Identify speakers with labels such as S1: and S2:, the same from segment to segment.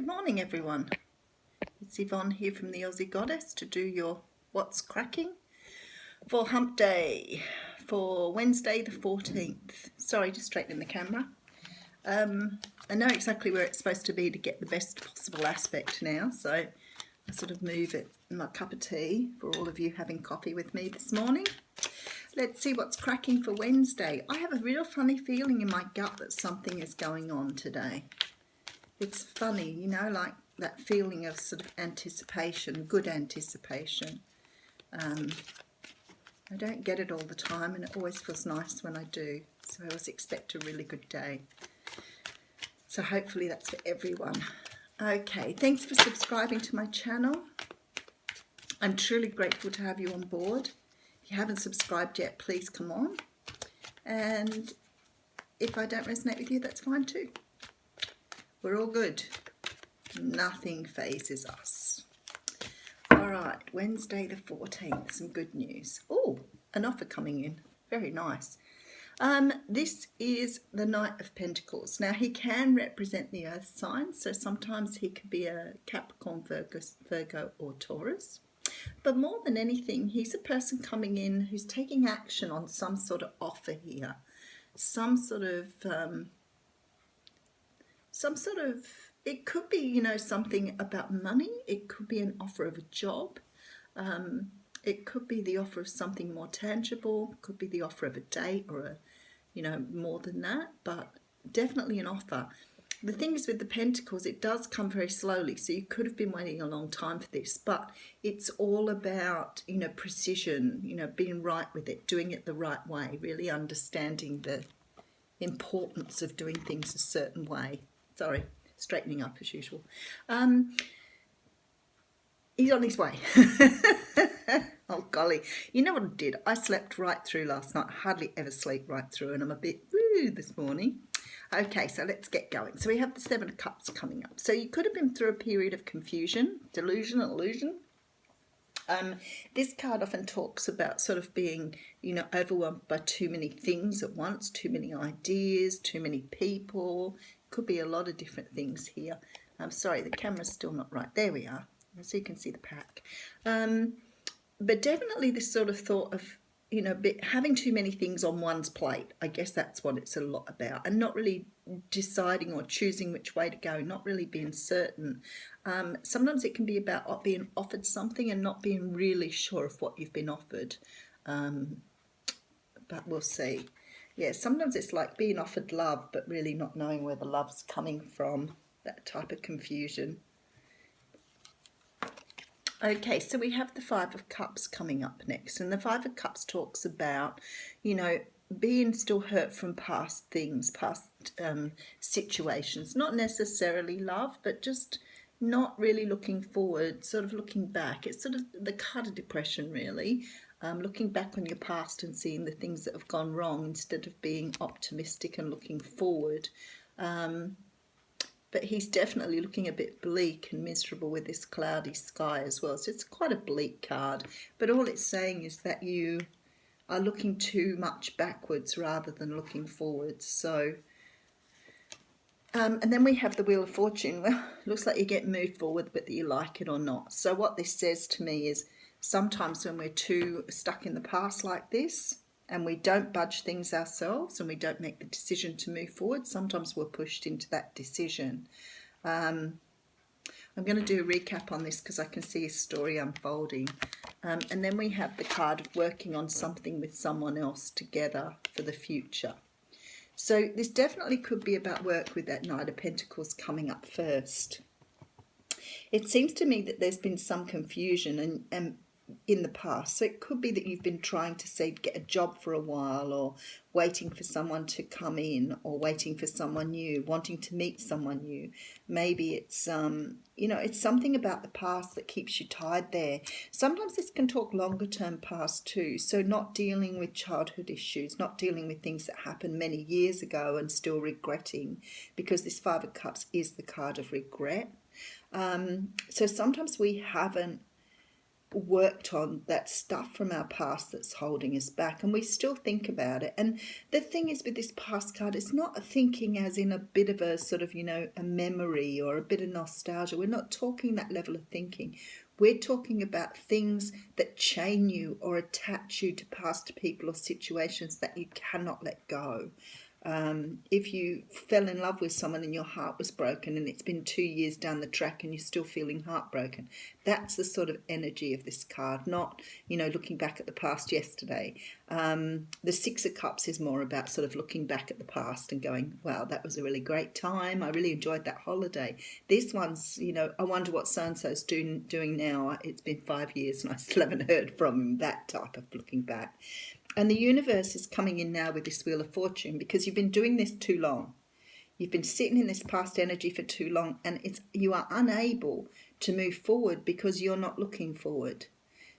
S1: Good morning, everyone. It's Yvonne here from the Aussie Goddess to do your What's Cracking for Hump Day for Wednesday the 14th. Sorry, just straightening the camera. I know exactly where it's supposed to be to get the best possible aspect now, so I sort of move it in my cup of tea for all of you having coffee with me this morning. Let's see what's cracking for Wednesday. I have a real funny feeling in my gut that something is going on today. It's funny, you know, like that feeling of sort of anticipation, good anticipation. I don't get it all the time, and it always feels nice when I do. So I always expect a really good day. So hopefully that's for everyone. Okay, thanks for subscribing to my channel. I'm truly grateful to have you on board. If you haven't subscribed yet, please come on. And if I don't resonate with you, that's fine too. We're all good. Nothing phases us. All right, Wednesday the 14th, some good news. Oh, an offer coming in. Very nice. This is the Knight of Pentacles. Now, he can represent the earth signs, so sometimes he could be a Capricorn, Virgo or Taurus. But more than anything, he's a person coming in who's taking action on some sort of offer here. Some sort of, it could be, you know, something about money. It could be an offer of a job. It could be the offer of something more tangible. It could be the offer of a date or a, you know, more than that, but definitely an offer. The thing is with the Pentacles, it does come very slowly, so you could have been waiting a long time for this, but it's all about, you know, precision, you know, being right with it, doing it the right way, really understanding the importance of doing things a certain way. Sorry, straightening up as usual. He's on his way. Oh golly, you know what I did? I slept right through last night. I hardly ever sleep right through, and I'm a bit woo this morning. Okay, so let's get going. So we have the Seven of Cups coming up. So you could have been through a period of confusion, delusion, illusion. This card often talks about sort of being, you know, overwhelmed by too many things at once, too many ideas, too many people. Could be a lot of different things here. I'm sorry, the camera's still not right. There we are. So you can see the pack. But definitely this sort of thought of, you know, having too many things on one's plate. I guess that's what it's a lot about. And not really deciding or choosing which way to go, not really being certain. Sometimes it can be about being offered something and not being really sure of what you've been offered. But we'll see. Yeah, sometimes it's like being offered love, but really not knowing where the love's coming from. That type of confusion. Okay, so we have the Five of Cups coming up next, and the Five of Cups talks about, you know, being still hurt from past things, past situations, not necessarily love, but just not really looking forward, sort of looking back. It's sort of the card of depression, really, looking back on your past and seeing the things that have gone wrong instead of being optimistic and looking forward. But he's definitely looking a bit bleak and miserable with this cloudy sky as well. So it's quite a bleak card. But all it's saying is that you are looking too much backwards rather than looking forwards. So, and then we have the Wheel of Fortune. Well, looks like you get moved forward, whether you like it or not. So what this says to me is sometimes when we're too stuck in the past like this, and we don't budge things ourselves and we don't make the decision to move forward, sometimes we're pushed into that decision. I'm going to do a recap on this because I can see a story unfolding. And then we have the card of working on something with someone else together for the future. So this definitely could be about work with that Knight of Pentacles coming up first. It seems to me that there's been some confusion and in the past. So it could be that you've been trying to say get a job for a while, or waiting for someone to come in, or waiting for someone new, wanting to meet someone new. Maybe it's you know, it's something about the past that keeps you tied there. Sometimes this can talk longer term past too, so not dealing with childhood issues, not dealing with things that happened many years ago and still regretting, because this Five of Cups is the card of regret. So sometimes we haven't worked on that stuff from our past that's holding us back, and we still think about it. And the thing is with this past card, it's not thinking as in a bit of a sort of, a memory or a bit of nostalgia. We're not talking that level of thinking. We're talking about things that chain you or attach you to past people or situations that you cannot let go. If you fell in love with someone and your heart was broken and it's been 2 years down the track and you're still feeling heartbroken, that's the sort of energy of this card, not, looking back at the past yesterday. The Six of Cups is more about sort of looking back at the past and going, wow, that was a really great time. I really enjoyed that holiday. This one's, I wonder what so-and-so's doing now. It's been 5 years and I still haven't heard from him, that type of looking back. And the universe is coming in now with this Wheel of Fortune because you've been doing this too long. You've been sitting in this past energy for too long, and you are unable to move forward because you're not looking forward.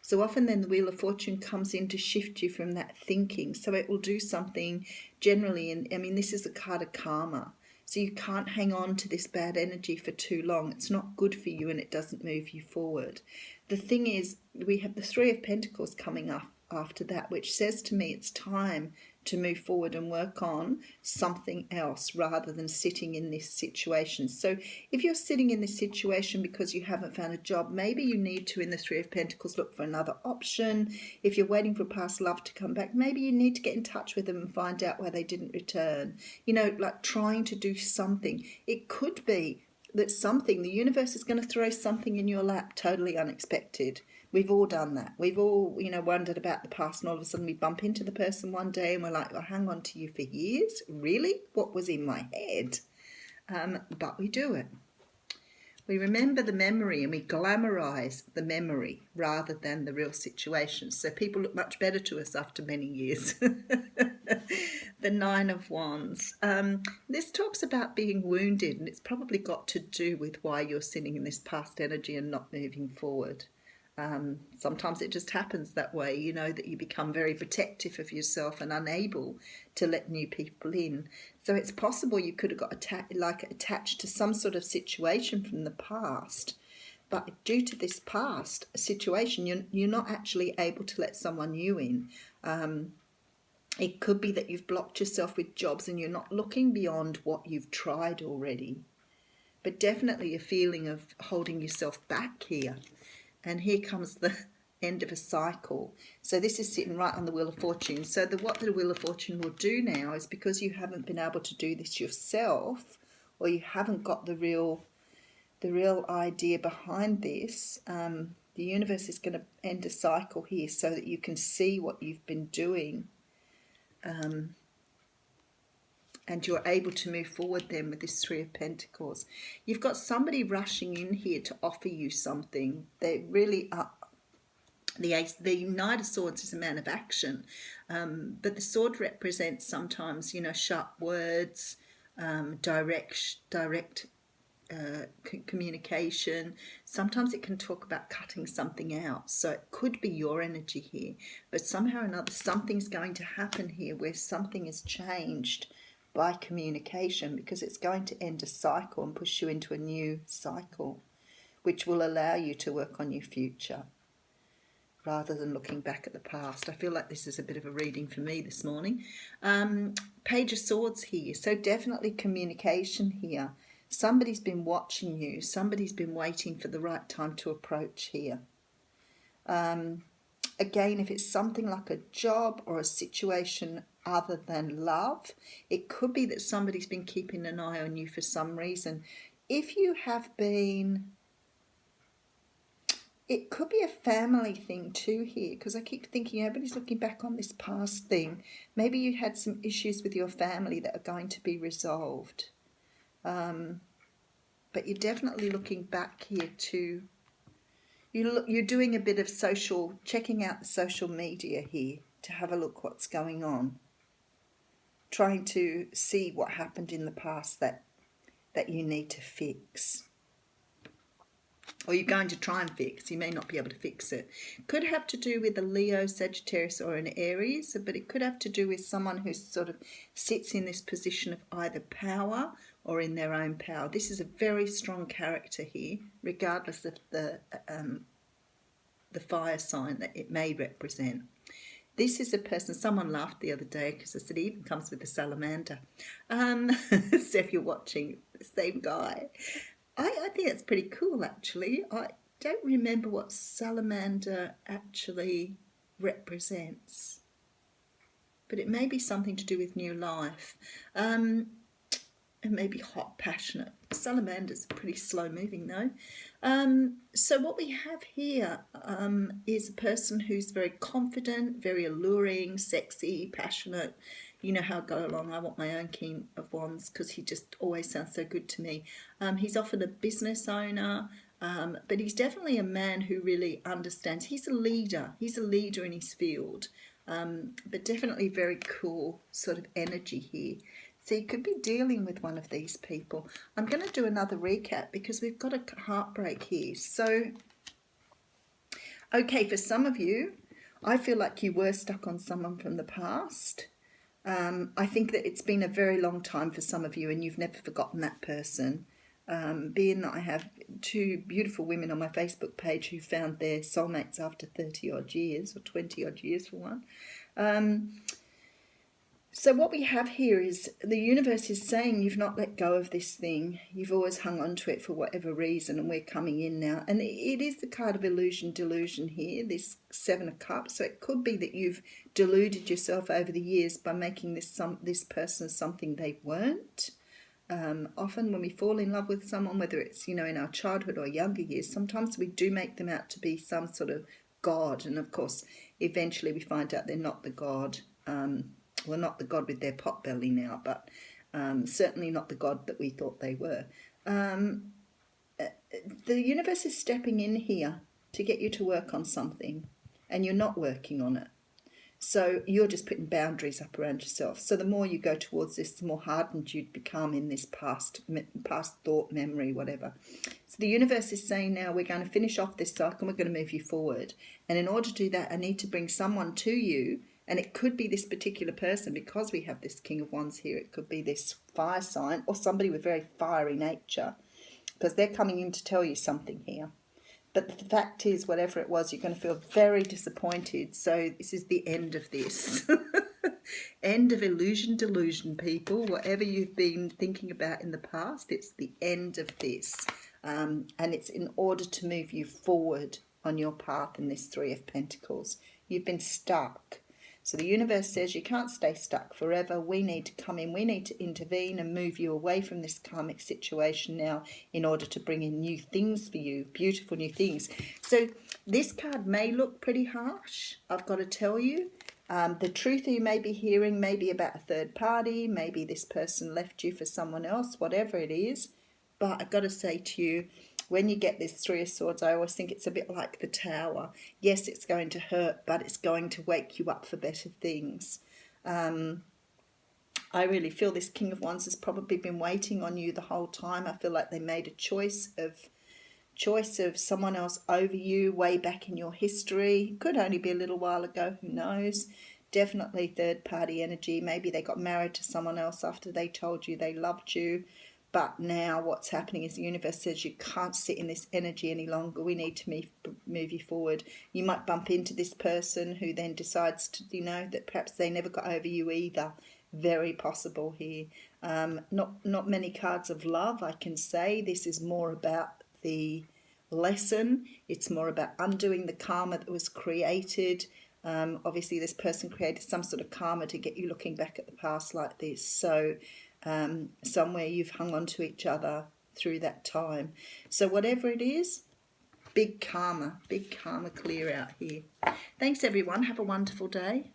S1: So often then the Wheel of Fortune comes in to shift you from that thinking. So it will do something generally, and this is a card of karma. So you can't hang on to this bad energy for too long. It's not good for you and it doesn't move you forward. The thing is, we have the Three of Pentacles coming up after that, which says to me it's time to move forward and work on something else rather than sitting in this situation. So if you're sitting in this situation because you haven't found a job, maybe you need to, in the Three of Pentacles, look for another option. If you're waiting for past love to come back, maybe you need to get in touch with them and find out why they didn't return. Like trying to do something. It could be that the universe is going to throw something in your lap totally unexpected. We've all done that. We've all, wondered about the past, and all of a sudden we bump into the person one day and we're like, I'll hang on to you for years. Really? What was in my head? But we do it. We remember the memory and we glamorize the memory rather than the real situation. So people look much better to us after many years. The Nine of Wands. This talks about being wounded, and it's probably got to do with why you're sitting in this past energy and not moving forward. Sometimes it just happens that way, that you become very protective of yourself and unable to let new people in. So it's possible you could have got attached to some sort of situation from the past, but due to this past situation, you're not actually able to let someone new in. It could be that you've blocked yourself with jobs and you're not looking beyond what you've tried already, but definitely a feeling of holding yourself back here. And here comes the end of a cycle. So this is sitting right on the Wheel of Fortune. So what the Wheel of Fortune will do now is, because you haven't been able to do this yourself, or you haven't got the real idea behind this, the universe is going to end a cycle here so that you can see what you've been doing. And you're able to move forward then with this Three of Pentacles. You've got somebody rushing in here to offer you something. They really are. The Knight of Swords is a man of action, but the sword represents sometimes, sharp words, direct communication. Sometimes it can talk about cutting something out. So it could be your energy here, but somehow or another something's going to happen here where something is changed by communication, because it's going to end a cycle and push you into a new cycle, which will allow you to work on your future rather than looking back at the past. I feel like this is a bit of a reading for me this morning. Page of Swords here, so definitely communication here. Somebody's been watching you. Somebody's been waiting for the right time to approach here. Again, if it's something like a job or a situation other than love, it could be that somebody's been keeping an eye on you for some reason. If you have been, it could be a family thing too here, because I keep thinking everybody's looking back on this past thing. Maybe you had some issues with your family that are going to be resolved. But you're definitely looking back here to, you're doing a bit of checking out the social media here to have a look what's going on. Trying to see what happened in the past that you need to fix. Or you're going to try and fix. You may not be able to fix it. Could have to do with a Leo, Sagittarius or an Aries, but it could have to do with someone who sort of sits in this position of either power or in their own power. This is a very strong character here, regardless of the the fire sign that it may represent. This is a person, someone laughed the other day because I said it even comes with a salamander. So if you're watching, the same guy. I think that's pretty cool, actually. I don't remember what salamander actually represents, but it may be something to do with new life. And maybe hot, passionate. Salamanders are pretty slow moving though. So what we have here is a person who's very confident, very alluring, sexy, passionate. You know how I go along. I want my own King of Wands because he just always sounds so good to me. He's often a business owner, but he's definitely a man who really understands. He's a leader. He's a leader in his field, but definitely very cool sort of energy here. So you could be dealing with one of these people. I'm going to do another recap because we've got a heartbreak here. So, okay, for some of you, I feel like you were stuck on someone from the past. I think that it's been a very long time for some of you and you've never forgotten that person. Being that I have two beautiful women on my Facebook page who found their soulmates after 30 odd years or 20 odd years for one. So what we have here is the universe is saying you've not let go of this thing. You've always hung on to it for whatever reason, and we're coming in now. And it is the card of illusion, delusion here, this Seven of Cups. So it could be that you've deluded yourself over the years by making this person something they weren't. Often when we fall in love with someone, whether it's, in our childhood or younger years, sometimes we do make them out to be some sort of god. And of course, eventually we find out they're not the god. Well, not the god with their pot belly now, but certainly not the god that we thought they were. The universe is stepping in here to get you to work on something, and you're not working on it. So you're just putting boundaries up around yourself. So the more you go towards this, the more hardened you'd become in this past thought, memory, whatever. So the universe is saying now we're going to finish off this cycle and we're going to move you forward. And in order to do that, I need to bring someone to you. And it could be this particular person because we have this King of Wands here. It could be this fire sign or somebody with very fiery nature because they're coming in to tell you something here. But the fact is, whatever it was, you're going to feel very disappointed. So this is the end of this. End of illusion, delusion, people. Whatever you've been thinking about in the past, it's the end of this. And it's in order to move you forward on your path in this Three of Pentacles. You've been stuck. So the universe says you can't stay stuck forever. We need to come in. We need to intervene and move you away from this karmic situation now in order to bring in new things for you, beautiful new things. So this card may look pretty harsh, I've got to tell you. The truth you may be hearing may be about a third party. Maybe this person left you for someone else, whatever it is. But I've got to say to you, when you get this Three of Swords, I always think it's a bit like the Tower. Yes, it's going to hurt, but it's going to wake you up for better things. I really feel this King of Wands has probably been waiting on you the whole time. I feel like they made a choice of someone else over you way back in your history. Could only be a little while ago, who knows. Definitely third party energy. Maybe they got married to someone else after they told you they loved you. But now what's happening is the universe says you can't sit in this energy any longer. We need to move you forward. You might bump into this person who then decides to, that perhaps they never got over you either. Very possible here. Not many cards of love, I can say. This is more about the lesson. It's more about undoing the karma that was created. Obviously, this person created some sort of karma to get you looking back at the past like this. So somewhere you've hung on to each other through that time. So whatever it is, big karma clear out here. Thanks everyone. Have a wonderful day.